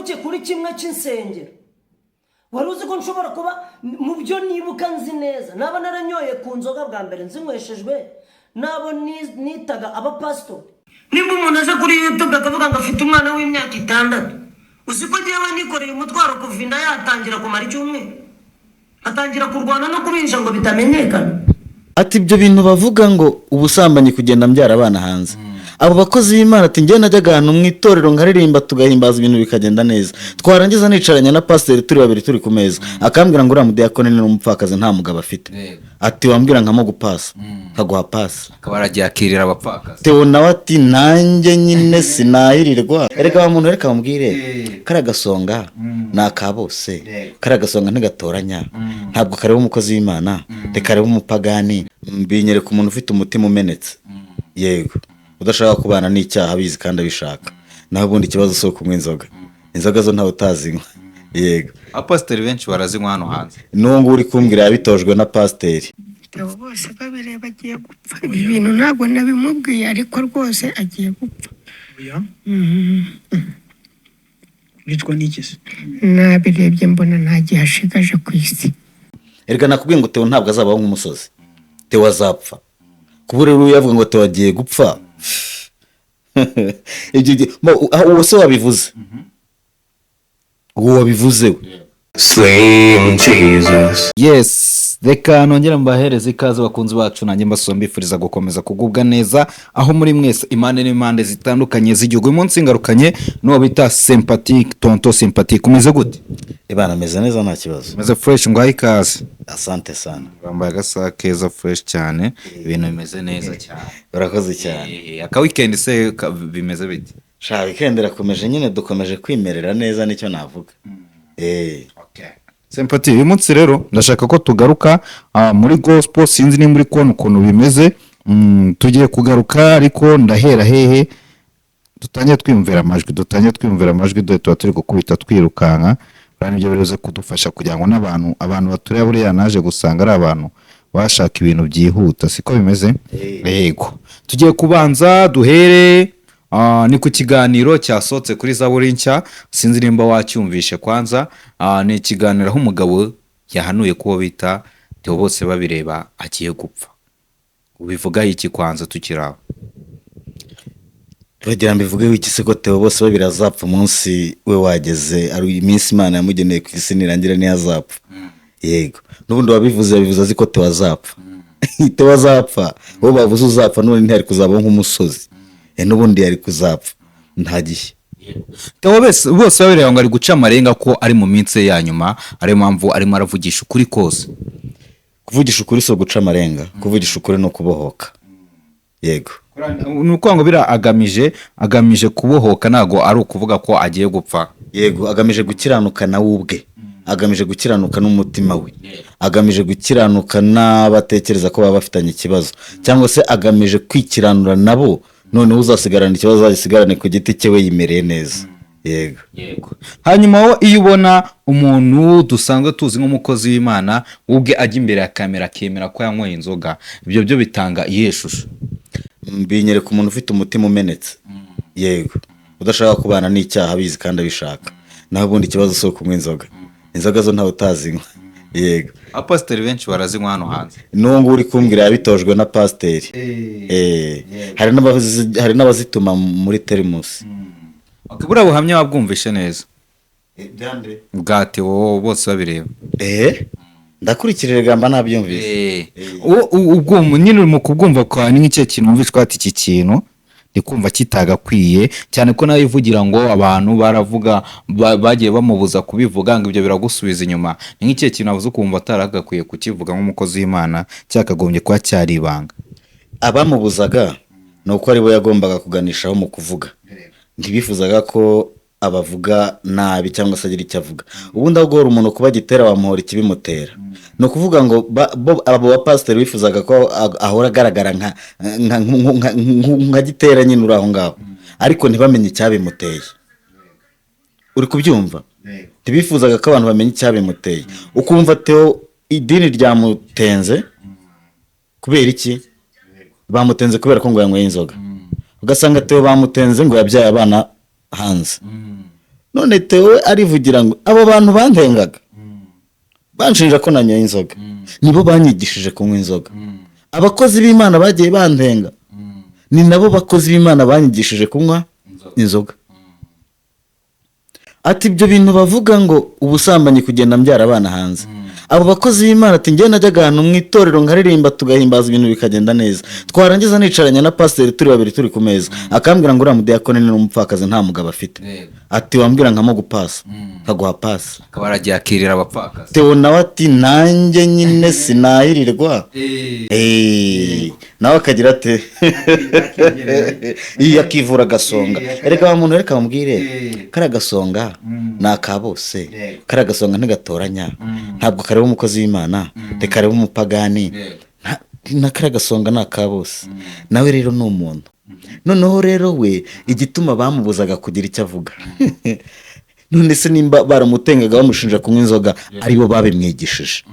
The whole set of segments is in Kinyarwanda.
tugaruke kuri kimwe cy'insengero. Wari uzi ko nshobora kuba mu byo nibuka nzi neza naba naranyoye ku nzoga bwa mbere nzinyweshejwe nabo nitaga abapastori. Nimba umuntu aje kuri YouTube akavuga ngo afite umwana w'imyaka 6, uzi ko njyewe nikoreye umutwaro kuva inda yatangira kumara icyumweru, atangira kurwana no kubinja ngo bitamenyekana. Ati ibyo bintu bavuga ngo ubusambanyi kugenda mbyara abana hanze. Abo bakozi b'Imana ati njye najyaga ahantu mu itorero nkaririmba tugahimbaza ibintu bikagenda neza. Twarangiza nicaranye na pastor turi babiri turi ku meza. Akambwira ngo uriya mudiyakoni ni umupfakazi nta mugabo afite. Ati wambwira nkamo gupasa. Kaguha pasi. Akaba aragiakirira abapfakazi. Theo nawe ati nanjye nyine sinahirirwa. Erega wa muntu reka bambwire. Kara gasonga naka bose. Kara gasonga ntigatoranya. Ntabwo kareba umukozi w'Imana. Rekareba umupagani. Mbinyere ku muntu ufite umutima umenetse. Yego. Udashaka kubana n'icyaha bizi kandi abishaka. Naho ubundi ikibazo so kumwe inzoga. Inzoga zo ntawe utazinywa. Yego. Aposteri benshi barazinywa hano hanze. Nungu uri kumbwira yabitojwe na pasteri. Theo bose babireba agiye gupfa. Ibintu ntabwo nabimubwiye ariko rwose agiye gupfa. Oya. Witwa niki se? Nabirebye mbona nta gihe ashigaje ku isi. Erega nakubwiye ngo Theo ntabwo azabaho nk'umusozi. Theo azapfa. Kubure rero yavuga ngo Theo agiye gupfa. Uwo se wabivuze. Uwo wabivuze. Slim Jesus. Yes, reka nongera mbahereze ikaze bakunzi bacu nanjye mbasombifuliza gukomeza kugubwa neza aho muri mwese imane n'impande zitandukanye z'igihugu. Umunsi ngarukanye no bita sympathique tonto sympathique. Umeze gute? Ibana meze neza nta kibazo. Meze fresh ngwaye ikaze. Asante sana. Bambaye agasa keza fresh cyane. Ibintu bimeze neza cyane. Barakoze cyane. Aka weekend se bimeze bite? Sha weekend rakomeje nyine dukomeje kwimerera neza nicyo navuga. Okay. Sympathy uyu munsi rero ndashaka ko tugaruka muri gospel sinzi ni muri kontu ukuntu bimeze. Tugiye kugaruka ariko ndahera hehe dutangiye twiyumvira amajwi dore tuba turi gukubita twirukanka bari nibyo biroze kudufasha kugira ngo abantu batureba buriya naje gusanga ari abantu bashaka ibintu byihuta siko bimeze. Yego tugiye kubanza duhere ni ku kiganiro cyasotse kuri Zaburi nshya sinzi nimba wacyumvishe kwanza. Ni ikiganiro aho umugabo yahanuye kubo bita Theo bose babireba agiye gupfa. Ubivuga iki kwanza tukiraho? Bagira mbivuge wiki se ko Theo bose babirazapfa umunsi we wageze ari iminsi Imana yamugeneye ku isi nirangira ni azapfa. Yego. Nubundi wabivuze yabivuze aziko Theo azapfa. Theo azapfa. Bo bavuze uzapfa none ntihari kuzabaho nk'umusozi. Nubundi yari kuzapfa ntagiye. Theo bose babireba ngo ari guca amarenga ko ari mu minsi ya nyuma ari mpamvu arimo aravugisha ukuri kose. Kuvugisha ukuri so guca amarenga, kuvugisha ukuri no kubohoka. Yego. Nuko ngo bira agamije kubohoka nago ari ukuvuga ko agiye gupfa. Yego, agamije gukiranuka na ubwe. Agamije gukiranuka n'umutima we. Agamije gukiranuka n'abatekereza ko baba bafitanye ikibazo cyangwa se agamije kwikiranura nabo. None uzasigarana ikibazo azasigarane ku giti cye we yimereye neza. Yego. Hanyuma wo iyo ubona umuntu dusanga tuzi nk'umukozi w'Imana ubwe ajya imbere ya kamera akemera ko yanyoye inzoga, ibyo byo bitanga iyihe shusho? Mbinyere ku muntu ufite umutima umenetse. Yego. Udashaka kubana n'icyaha bizi kandi abishaka. Naho ubundi ikibazo so kumwe inzoga. Inzoga zo ntawe utazinywa. Yego. Aposteri benshi barazinywa hano hanze. Nungu uri kumbwira yabitojwe na pasteri. Hari n'abazituma muri termus. Buriya buhamya wabwumvishe neza. Byande. Bwate wowe bose babireba. Ndakurikirira gamba nabyumvise. Ubwo nyine mu kubwumva kwa ni nk'icyo kintu umvishwa ati iki kintu ndikumva kitagakwiye cyane ko nayo ivugira ngo abantu baravuga bagiye bamubuza kubivuga ngo ibyo biragusubiza inyuma. Ni nk'icyo kintu avuze ukumva ataragakwiye kukivuga nk'umukozi w'Imana cyakagombye kwa cyari ibanga. Abamubuzaga nuko ari bo yagombaga kuganishaho mu kuvuga. Ntibifuzaga ko abavuga nabi cyangwa se agira icyo avuga. Ubundi ahubwo umuntu kuba gitera bamuhora ikibimutera. No kuvuga ngo abo ba pastor bifuzaga ko ahora agaragara nka gitera nyine uraho ngaho. Ariko ntibamenye icyabimuteye. Uri kubyumva? Ntibifuzaga ko abantu bamenye icyabimuteye. Ukumva Theo idini ryamutenze kubera iki? Bamutenze kubera ko ngo yanyweye inzoga. Ugasanga Theo bamutenze ngo yabyaye abana hanze. none Theo arivugira ngo abo bantu bandengaga banshinja ko nanyoye inzoga nibo banyigishije kunywa inzoga. Abakozi b'Imana bagiye bandenga ni nabo bakozi b'Imana banyigishije kunywa inzoga. Ati ibyo bintu bavuga ngo ubusambanyi kugenda mbyara abana hanze, abo bakozi b'Imana ati njye najyaga ahantu mu itorero nkaririmba tugahimbaza ibintu bikagenda neza, twarangiza nicaranye na pasiteri turi babiri turi ku meza akambwira ngo uriya mudiyakoni ni umupfakazi nta mugabo afite. Ati wambwira nkamo gupasa nkaguha pasi, akaba aragiye akirira abapfakazi. Theo nawe ati nanjye nyine sinahirirwa nawe akagira ate iyo akivura agasonga. Erega wa muntu reka bamubwire kariya gasonga ni aka bose, kariya gasonga ntigatoranya, ntabwo kareba umukozi w'Imana kareba umupagani, na kariya gasonga ni aka bose. Nawe rero ni umuntu. Noneho rero we igituma bamubuzaga kugira icyo avuga none se nimba baramutengaga bamushinja kunywa inzoga aribo babimwigishije,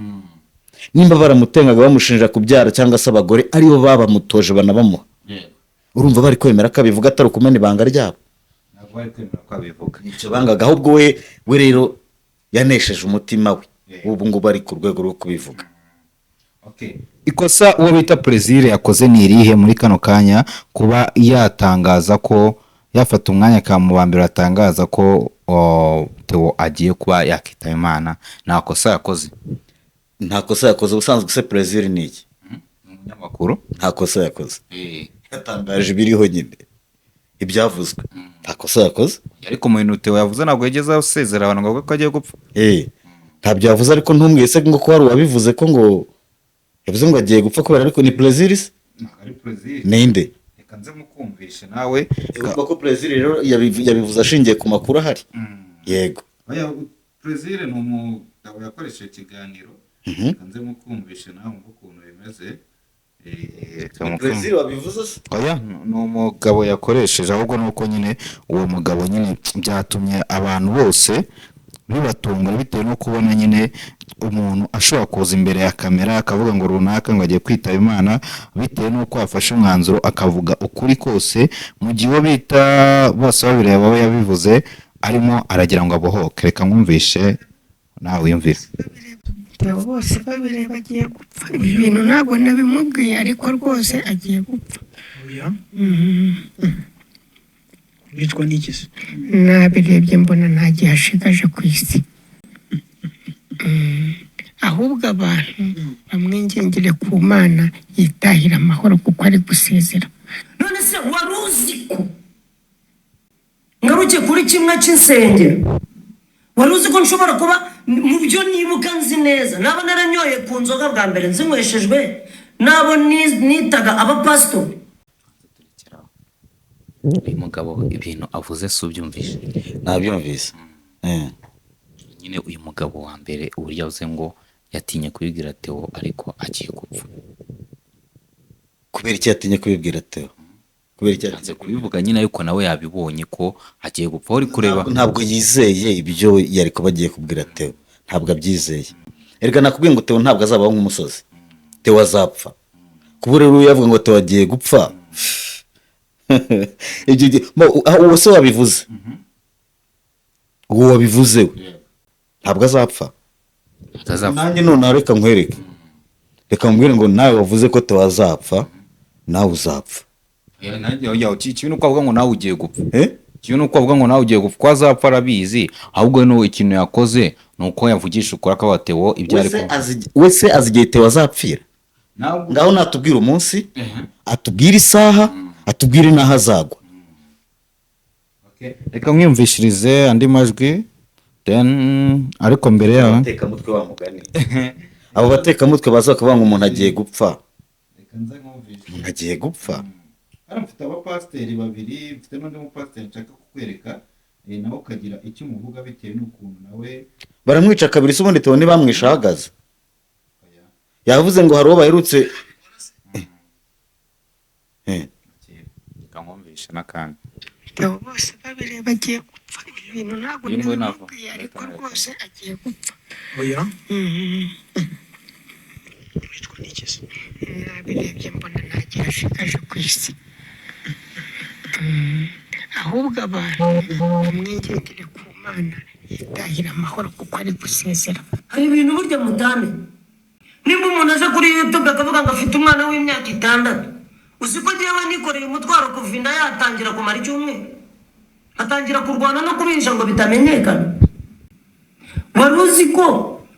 nimba baramutengaga bamushinja kubyara cyangwa se abagore aribo babamutoje banabamuha, urumva bari kwemera ko abivuga atari ukumena ibanga ryabo? Ntabwo bari kwemera ko abivuga icyo bangaga, ahubwo we rero yanesheje umutima we, ubu ngubu ari ku rwego rwo kubivuga. Ikosa uwo bita Plaisir yakoze ni irihe muri kano kanya kuba yatangaza ko yafata umwanya kamubambira atangaza ko Theo agiye kuba yakitaba Imana? Nta kosa yakoze. Nta kosa yakoze. Ubusanzwe se Plaisir ni iki? Umunyamakuru. Nta kosa yakoze. Yatangaje ibiriho nyine ibyavuzwe. Nta kosa yakoze. Ariko mu bintu Theo yavuze ntabwo yageze asezera abantu ngo ko agiye gupfa. Ntabyo yavuze, ariko ntumwese ngo ko wari wabivuze ko ngo yavuze ngo agiye gupfa kubera, ariko ni Plaisir se? Ari Plaisir. Ninde? Reka nze mukumvishe nawe. Ubwo ko Plaisir rero yabivuze ashingiye ku makuru ahari. Yego. Oya, Plaisir ni umugabo yakoresheje ikiganiro. Reka nze mukumvishe nawe ngo ukuntu bimeze. Plaisir wabivuze se? Oya, ni umugabo yakoresheje, ahubwo nuko nyine uwo mugabo nyine byatumye abantu bose bibatungura bitewe no kubona nyine umuntu ashobora kuza imbere ya kamera akavuga ngo runaka ngo agiye kwitaba Imana, bitewe n'uko afashe umwanzuro akavuga ukuri kose, mu gihe uwo bita bose babireba we yabivuze arimo aragira ngo abohoke. Reka nkumvishe nawe wiyumvire. Theo bose babireba agiye gupfa, ibi bintu ntabwo nabimubwiye ariko rwose agiye gupfa. Witwa n'iki se? Nabirebye mbona nta gihe ashigaje ku isi, ahubwo abantu bamwingingire ku Mana yitahira amahoro kuko ari gusezera. none se wari uzi ko ngaruke kuri kimwe cy'insengero, wari uzi ko nshobora kuba mu byo nibuka nzi neza naba naranyoye ku nzoga bwa mbere nzinyweshejwe nabo nitaga abapasitori? uyu mugabo ibintu avuze si ubyumvishe? Nabyumvise. Nyine uyu mugabo wa mbere uburyo yavuze ngo yatinye kubibwira Theo ariko agiye gupfa. Kubera iki yatinye kubibwira Theo? Kubera iki yatinye kubivuga nyine, ariko nawe yabibonye ko agiye gupfa. Uri kureba ntabwo yizeye ibyo yari kuba agiye kubwira Theo, ntabwo abyizeye. Erega nakubwiye ngo Theo ntabwo azabaho nk'umusozi, Theo azapfa. Kuba rero yavuga ngo Theo agiye gupfa, uwo se wabivuze, uwo wabivuze we ntabwo azapfa. Nanjye noneho reka nkwereke, reka mbwire ngo nawe wavuze ko Theo azapfa, nawe uzapfa. Ikintu uko avuga ngo nawe ugiye gupfa, ikintu uko avuga ngo nawe ugiye gupfa, ko azapfa arabizi, ahubwo n'uwo ikintu yakoze ni uko yavugisha ukora ko Theo ibyo ariko wese azi igihe Theo azapfira. Ngaho natubwira umunsi, atubwire isaha, atubwire n'aho azagwa. Reka mwiyumvishirize andi majwi, ariko mbere yaho abatekamutwe wa mugani abo batekamutwe baza bakavuga ngo umuntu agiye gupfa. Umuntu agiye gupfa. Mfite abapasiteri babiri, mfite n'undi mupasiteri nshaka kukwereka, nawe ukagira icyo umuvuga bitewe n'ukuntu nawe baramwica kabiri. Se ubundi Theo ntibamwishe ahagaze? Yavuze ngo hari uwo baherutse. Kamwumvisha n'akandi. Theo bose babireba agiye gupfa, ibi bintu ntabwo nabimubwiye ariko rwose agiye gupfa. Oya. Witwa n'iki se? Nabirebye mbona nta gihe ashigaje ku isi, ahubwo abantu bamwingingire ku Mana imana itahira amahoro kuko ari gusezera. hari ibintu burya mutane nimba umuntu aje kuri YouTube akavuga ngo afite umwana w'imyaka 6 uzi ko njyewe nikoreye umutwaro kuva inda yatangira kumara icyumweru atangira kurwana no kubinja ngo bitamenyekana. wari uzi ko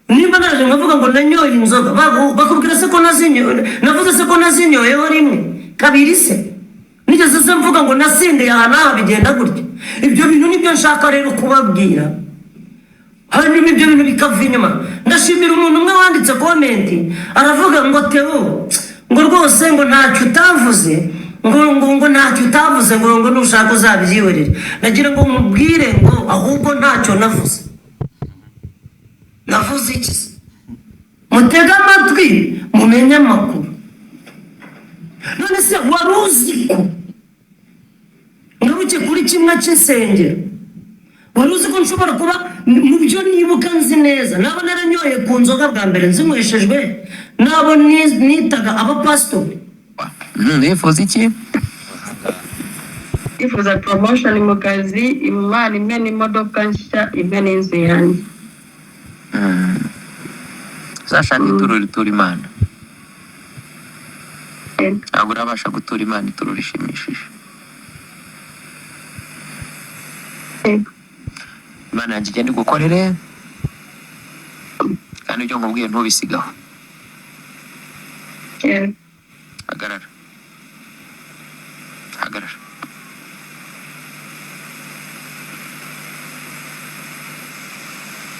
nimba naje nkavuga ngo nanyoye inzoga bakubwira se ko nazinyoye, navuze se ko nazinyoyeho rimwe kabiri se nigeze se mvuga ngo nasindeye aha n'aha bigenda gutya. Ibyo bintu nibyo nshaka rero kubabwira, hanyuma ibyo bintu bikava inyuma. Ndashimira umuntu umwe wanditse komenti aravuga ngo Theo ngo rwose ngo ntacyo utavuze ngo ntacyo utavuze ngo nushaka uzabyihorere. Nagira ngo mubwire ngo ahubwo ntacyo navuze. Navuze iki? Mutega amatwi mumenye amakuru. None se wari uzi ko ngaruke kuri kimwe cy'isengero, wari uzi ko nshobora kuba mu byo nibuka nzi neza naba naranyoye ku nzoga bwa mbere nzinyweshejwe nabo nitaga abapasitori. Nifuza iki? Nifuza promotion mu kazi, imana imena imodoka nshya, imena inzu yanjye. Uzashaka ituro ritura imana. Ntabwo urabasha gutura imana ituro rishimishije. Imana yanjye igenda igukorere kandi ibyo nkubwiye ntubisigaho. Hagarara. Hagarara.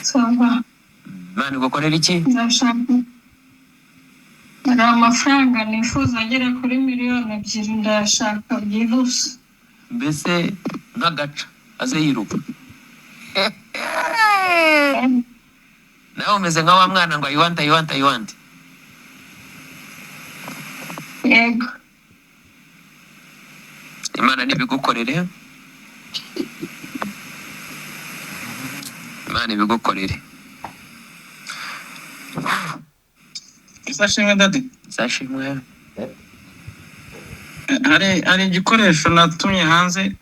Saba. Imana igukorera iki? Ndashaka. Hari amafaranga nifuza agera kuri 2,000,000 ndashaka byihuse. Mbese nk'agaca aze yiruka. Nawe umeze nka wa mwana ngo I want. Yego. Imana nibigukorere. Imana ibigukorere. Isashimwe dadi. Isashimwe. Hari igikoresho natumye hanze.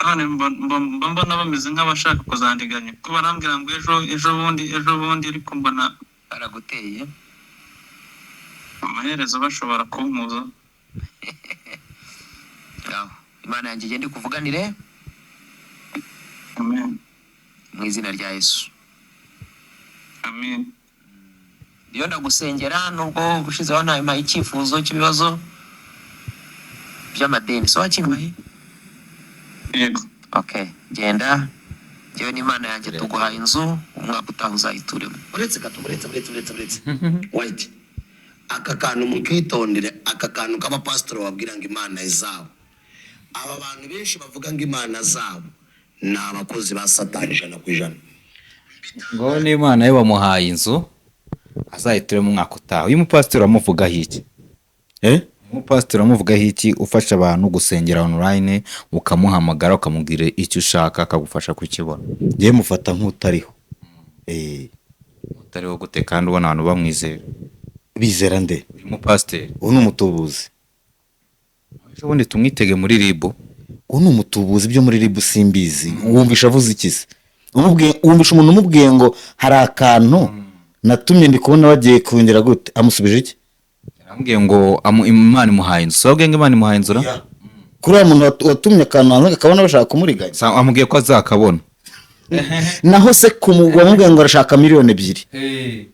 None mbona bameze nk'abashaka kuzandiganya. Kuba nambwira ngo ejo bundi ariko mbona araguteye. Amaherezo bashobora kumuza. Imana yanjye igende kuvuganire. Amen. Mu izina rya Yesu. Amen. Iyo ndagusengera nubwo ushizeho nta icyifuzo cy'ibibazo by'amadeni. So wakimaye? Yego. Okay, genda. Jewe n'Imana yanjye tuguha inzu umwaka utaha uzayituremo. Uretse White. Aka kantu mukitondere, aka kantu k'abapastor wabwira ngo Imana izabo. Aba bantu benshi bavuga ngo Imana zabo ni abakozi ba Satani 100%. Ngo n'Imana ye bamuhaye inzu azayituremo umwaka utaha. Uyu mupastor amuvugaho iki? Umupastor amuvugaho iki ufasha abantu gusengera online ukamuhamagara ukamubwira icyo ushaka akagufasha kukibona? Ngiye mufata nk'utariho. Utariho gute kandi ubona abantu bamwizera? Bizera nde? Uyu mupastor uwo umutubuzi. Ubundi tumwitege muri ribu. Uwo umutubuzi byo muri ribu simbizi. Wumvisha avuze ikisi? Wumvisha umuntu umubwiye ngo hari akantu natumye ndi kubona bagiye kongera gute? Amusubije iki? Ambwiye ngo Imana imuhaye inzu. Sabwe ngo Imana imuhaye inzu ra? Kuri uwo muntu watumye akantu akabona bashaka kumuriganya. Amubwiye ko azakabona. Naho se kumugwa mubwiye ngo arashaka 2,000,000.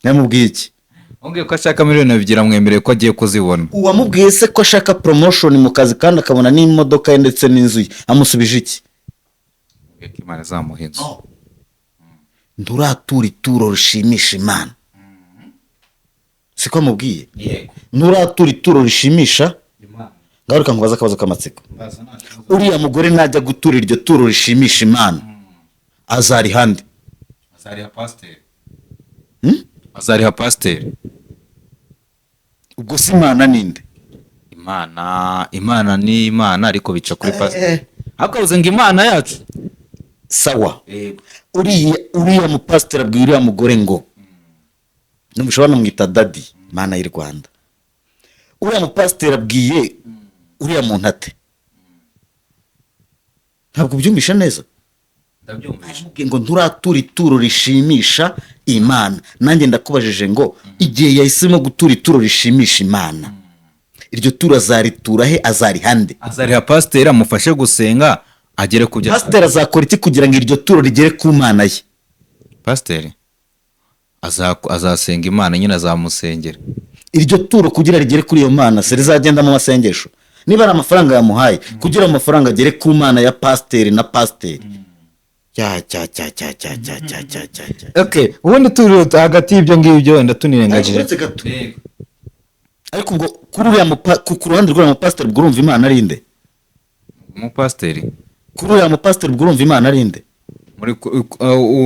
Namubwiye iki? Ambwiye ko ashaka 2,000,000 amwemereye ko agiye kuzibona. Uwamubwiye se ko ashaka promotion mu kazi kandi akabona n'imodoka ndetse n'inzu ye. Amusubije iki? Imana zamuha inzu. Nduratura ituro rishimisha Imana. Siko amubwiye? Nduratura ituro rishimisha Imana. Ngaruka nkubaza akabazo k'amatsiko. Uriya mugore najya gutura iryo turo rishimisha Imana. Azari hande? Azari ha pastor. Azari ha pastor. Ubwo si Imana ninde? Imana ni Imana ariko bica kuri pastor. Akavuze ngo Imana yacu. Sawa. Uriya mu pastor abwira uriya mugore ngo numushobora mwita daddy Mana y'u Rwanda. Uriya mu pastor abwiye uriya muntu ate? Ntabwo byumvisha neza. Aramubwiye ngo nturatura ituro rishimisha Imana. Nanjye ndakubajije ngo igihe yahisemo gutura ituro rishimisha Imana, iryo turo azaritura he? Azarihande? azariha pasiteri amufashe gusenga agere ku byo pasiteri azakora iki kugira ngo iryo turo rigere ku Mana ye? pasiteri azasenga Imana nyine, azamusengera. Iryo turo kugira rigere kuri iyo Mana se rizagenda mu masengesho? Niba ari amafaranga yamuhaye kugira amafaranga agere ku Mana ya pasiteri na pasiteri. Okay, ubundi turi hagati y'ibyo ngibyo wenda tunirengagije. Ariko ubwo ku ruhande rw'uriya mupasiteri ubwo urumva Imana ari nde? Umupasiteri Kuri uriya mupasiteri ubwo urumva Imana ari nde?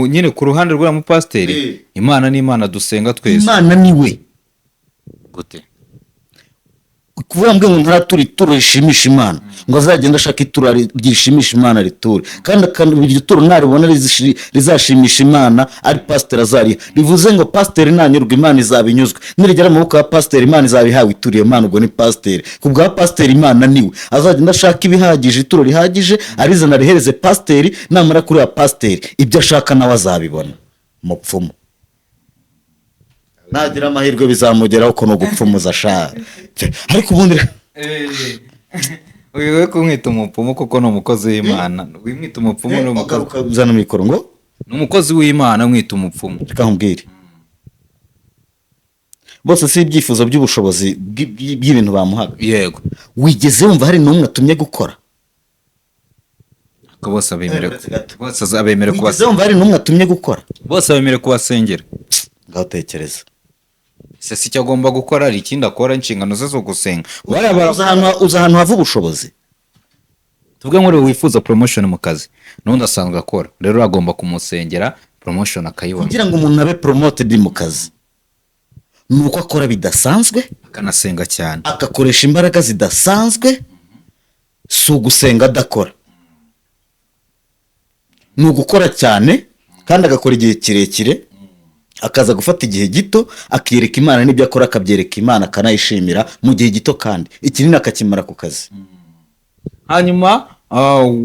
Nyine ku ruhande rw'uriya mupasiteri Imana ni Imana dusenga twese. Imana ni we. Gute? Kuvuga ngo ntaratura ituro rishimisha Imana, ngo azagenda ashaka ituro rishimisha Imana riture, kandi iryo turo naribona rizashimisha Imana ari pasiteri azariha. Bivuze ngo pasiteri nanyurwa Imana izabinyuzwe, nirigera mu maboko ya pasiteri Imana izabihawe ituriye Imana. Ubwo ni pasiteri. Ku bwa pasiteri Imana niwe azagenda ashaka ibihagije, ituro rihagije arizana rihereze pasiteri, namara kuri ya pasiteri ibyo ashaka nawe azabibona. Mupfumu nagira amahirwe bizamugeraho ko no gupfumuza sha. Ariko ubundi we kumwita umupfumu kuko ni umukozi w'Imana. Wimwita umupfumu ni umukozi uzana mikoro ngo ni umukozi w'Imana, mwita umupfumu. Reka nkubwire, bose si ibyifuzo by'ubushobozi bw'ibintu bamuhaga. Yego. Wigeze wumva hari n'umwe atumye gukora? Ko bose abemere kuba. Wigeze wumva hari n'umwe atumye gukora? Bose abemere kubasengera. Ngaho tekereza. Se si cyo agomba gukora, ari ikindi akora, inshingano ze zo gusenga. Uza ahantu hava ubushobozi. Tuvuge ngo wifuza promotion mu kazi, n'undi asanzwe akora, rero agomba kumusengera promotion akayibona. Kugira ngo umuntu abe promoted mu kazi, nuko akora bidasanzwe, akanasenga cyane, agakoresha imbaraga zidasanzwe. Si ugusenga adakora, ni ugukora cyane kandi agakora igihe kirekire, akaza gufata igihe gito akiyereka Imana n'ibyo akora akabyereka Imana akanayishimira mu gihe gito, kandi ikinini akakimara ku kazi. Hanyuma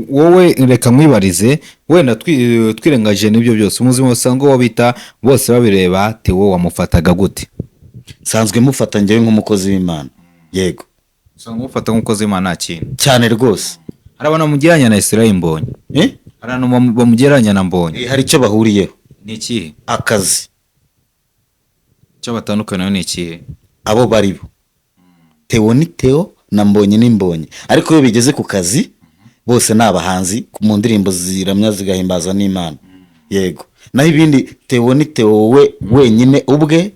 wowe reka mwibarize, wenda twirengaje n'ibyo byose, umuzima usanga uwo bita bose babireba Theo wamufataga gute? Sanzwe mufata njyewe nk'umukozi w'Imana. Yego, usanga mufata nk'umukozi w'Imana nta kintu cyane rwose. Hari abantu bamugereranya na Israel Mbonyi. Hari abantu bamugereranya na Mbonyi. Hari icyo bahuriyeho. Ni ikihe? Akazi. Icyo batandukana ni ikihe? Abo bari bo Theo ni Theo na Mbonyi ni Mbonyi, ariko iyo bigeze ku kazi bose ni abahanzi mu ndirimbo ziramya zigahimbaza n'Imana. Yego. Naho ibindi Theo ni Theo we wenyine ubwe,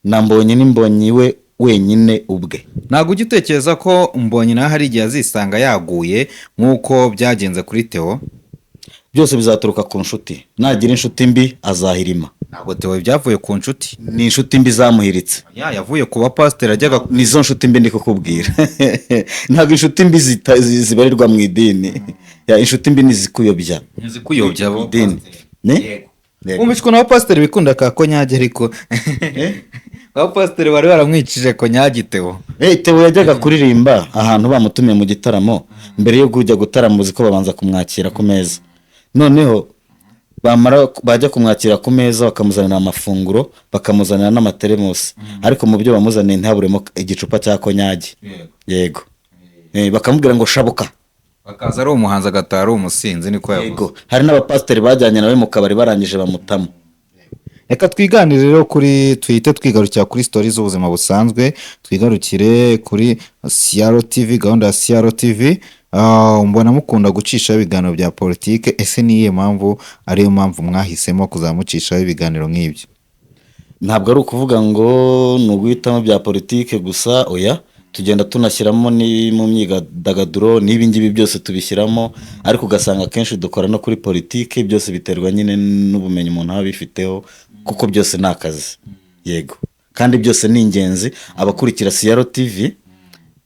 na Mbonyi ni Mbonyi we wenyine ubwe. Ntabwo ugitekereza ko Mbonyi naho hari igihe azisanga yaguye nk'uko byagenze kuri Theo? Byose bizaturuka ku nshuti. Nagira inshuti mbi azahirima. Ntabwo Theo byavuye ku nshuti, ni inshuti mbi zamuhiritse. Yavuye ku bapasiteri ajyaga nizo nshuti mbi ndi kukubwira. Ntabwo inshuti mbi zibarirwa mu idini. Inshuti mbi nizikuyobya. Nizikuyobya mu idini. Ne? Umvishwe n'abapasiteri bikunda ka Konyage, ariko abapasiteri bari baramwicije Konyage Theo. Theo yajyaga kuririmba ahantu bamutumiye mu gitaramo, mbere yo kujya gutarama uzi ko babanza kumwakira ku meza. Noneho bajya kumwakira ku meza bakamuzanira amafunguro, bakamuzanira n'amateremusi, ariko mu byo bamuzaniye ntaburemo igicupa cya Konyage. Yego. Bakamubwira ngo shabuka. Bakaza ari umuhanzi agataha ari umusinzi, niko yavuze. Yego. Hari n'abapasiteri bajyanye nawe mu kabari barangije bamutamo. Reka twiganire rero kuri twite twigarukira kuri story z'ubuzima busanzwe, twigarukire kuri CR TV, gahunda ya CR TV. Mbona mukunda gucisha ibiganiro bya politike, ese niye mpamvu ariyo mpamvu mwahisemo kuzamucisha ibiganiro nk'ibyo? Ntabwo ari ukuvuga ngo nuguhitamo bya politike gusa, oya, tugenda tunashyiramo ni mu myidagaduro n'ibi ngibi byose tubishyiramo, ariko ugasanga kenshi dukora no kuri politike. Byose biterwa nyine n'ubumenyi umuntu aba bifiteho, kuko byose ni akazi. Yego, kandi byose ni ingenzi. Abakurikira CR TV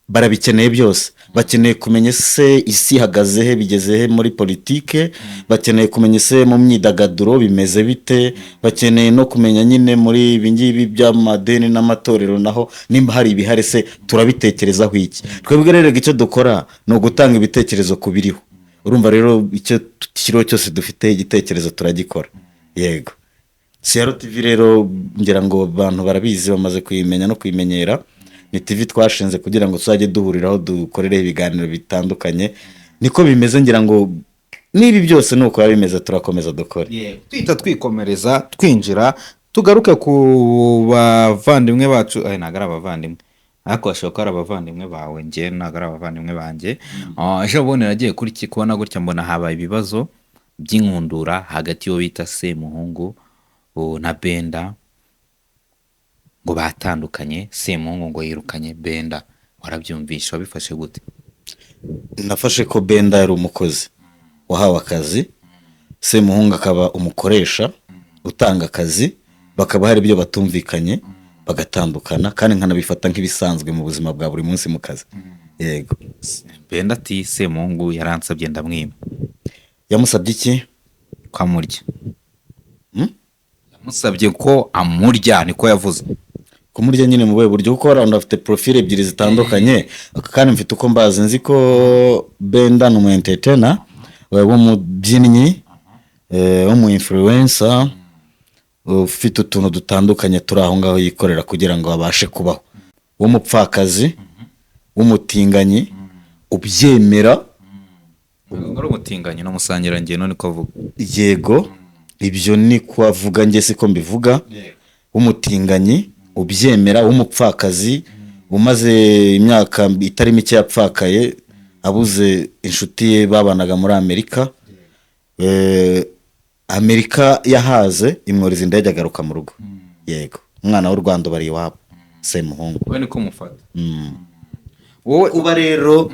barabikeneye byose. Bakeneye kumenya se isi ihagaze he, bigeze he muri politike, bakeneye kumenya se mu myidagaduro bimeze bite, bakeneye no kumenya nyine muri ibi ngibi by'amadeni n'amatorero naho nimba hari ibihari se turabitekerezaho iki. Twebwe rero icyo dukora ni ugutanga ibitekerezo ku biriho. urumva rero icyo kiriho cyose dufite igitekerezo turagikora. Yego, Siyaro TV rero ngira ngo abantu barabizi, bamaze kuyimenya no kuyimenyera. Ni TV twashinze kugira ngo tuzajye duhuriraho dukorere ibiganiro bitandukanye. Niko bimeze, ngira ngo nibi byose nuko bimeze, turakomeza dukore. Twita twikomereza twinjira tugaruke ku bavandimwe bacu, nagara abavandimwe ariko bashobora ari abavandimwe bawe, nge nagara abavandimwe banjye. Ejo bundi nagiye kuri kubona gutya mbona habaye ibibazo by'inkundura hagati yo bita Semuhungu na Benda, ngo batandukanye. Semuhungu ngo yirukanye Benda, warabyumvisha wabifashe gute? Nafashe ko Benda yari umukozi wahawe akazi, Semuhungu akaba umukoresha utanga akazi, bakaba hari ibyo batumvikanye bagatandukana, kandi nkanabifata nk'ibisanzwe mu buzima bwa buri munsi mu kazi. Yego. Benda ati Semuhungu yaransabye ndamwima. Yamusabye iki? Kwamurya. Yamusabye ko amurya, niko yavuze. Kumurya nyine mu buhe buryo? Kuko abantu bafite profile ebyiri zitandukanye, kandi mfite uko mbazi, nzi ko Benda ni umu entertainer, w'umubyinnyi, w'umu influencer, ufite utuntu dutandukanye turi aho ngaho yikorera kugira ngo abashe kubaho, w'umupfakazi, w'umutinganyi, ubyemera. Ngoro umutinganyi no musangira ngeno niko avuga. Yego, ibyo ni kwavuga, nge siko mbivuga. W'umutinganyi, ubyemera, w'umupfakazi, umaze imyaka itari mike yapfakaye, abuze inshuti ye babanaga muri Amerika. Amerika yahaze imworiza indege agaruka mu rugo. Yego, umwana w'u Rwanda bari iwabo, Semuhungu. Wowe niko mufata. Wowe uba rero,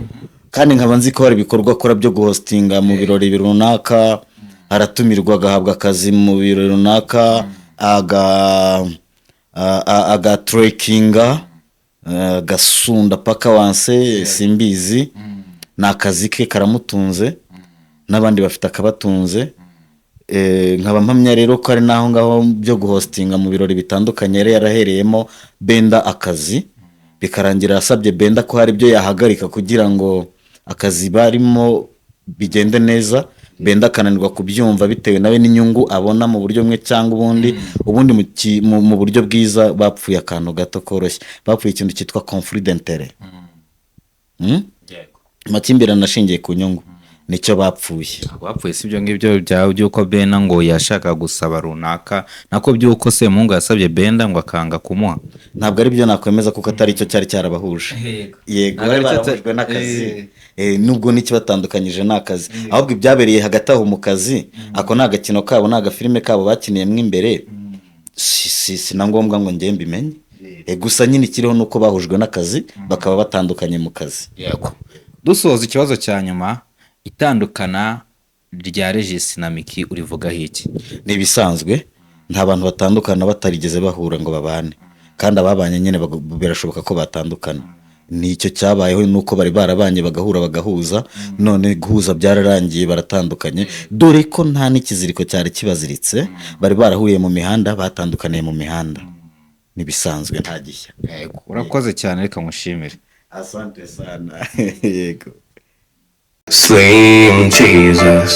kandi nkaba nzi ko hari ibikorwa akora byo guhostinga mu birori runaka, aratumirwa agahabwa akazi mu birori runaka, agatrekinga, gasunda paka wanse, simbizi. Ni akazi ke karamutunze, n'abandi bafite akabatunze. Nkaba mpamya rero ko ari naho ngaho byo guhostinga mu birori bitandukanye yari yarahereyemo Benda akazi, bikarangira asabye Benda ko hari ibyo yahagarika kugira ngo akazi barimo bigende neza. Benda akananirwa kubyumva bitewe nawe n'inyungu abona mu buryo bumwe cyangwa ubundi mu buryo bwiza. Bapfuye akantu gato koroshye, bapfuye ikintu cyitwa conflit d'intérêt. Amakimbirane ashingiye ku nyungu, nicyo bapfuye. Bapfuye si ibyo ngibyo byawe by'uko Benda ngo yashaka gusaba runaka, nako by'uko Semuhungu yasabye Benda ngo akanga kumuha. Ntabwo ari byo nakwemeza, kuko atari cyo cyari cyarabahuje. Yego, bari barahujwe n'akazi, nubwo n'ikibatandukanyije n'akazi, ahubwo ibyabereye hagati aho mu kazi, ako ni agakino kabo, ni agafilime kabo bakiniyemo imbere. Si na ngombwa ngo njye mbimenye, gusa nyine ikiriho nuko bahujwe n'akazi, bakaba batandukanye mu kazi. Yego. Dusoza ikibazo cya nyuma, itandukana rya Regis na Miki urivugaho iki? Ni ibisanzwe, nta bantu batandukana batarigeze bahura ngo babane, kandi ababanye nyine birashoboka ko batandukana. Nicyo cyabayeho, nuko bari barabanye bagahura bagahuza, none guhuza byararangiye baratandukanye, dore ko nta n'ikiziriko cyari kibaziritse. Bari barahuriye mu mihanda, batandukaniye mu mihanda. Ni bisanzwe, nta gishya. Yego, urakoze cyane, reka mushimire. Asante sana. Yego. Slim Jesus.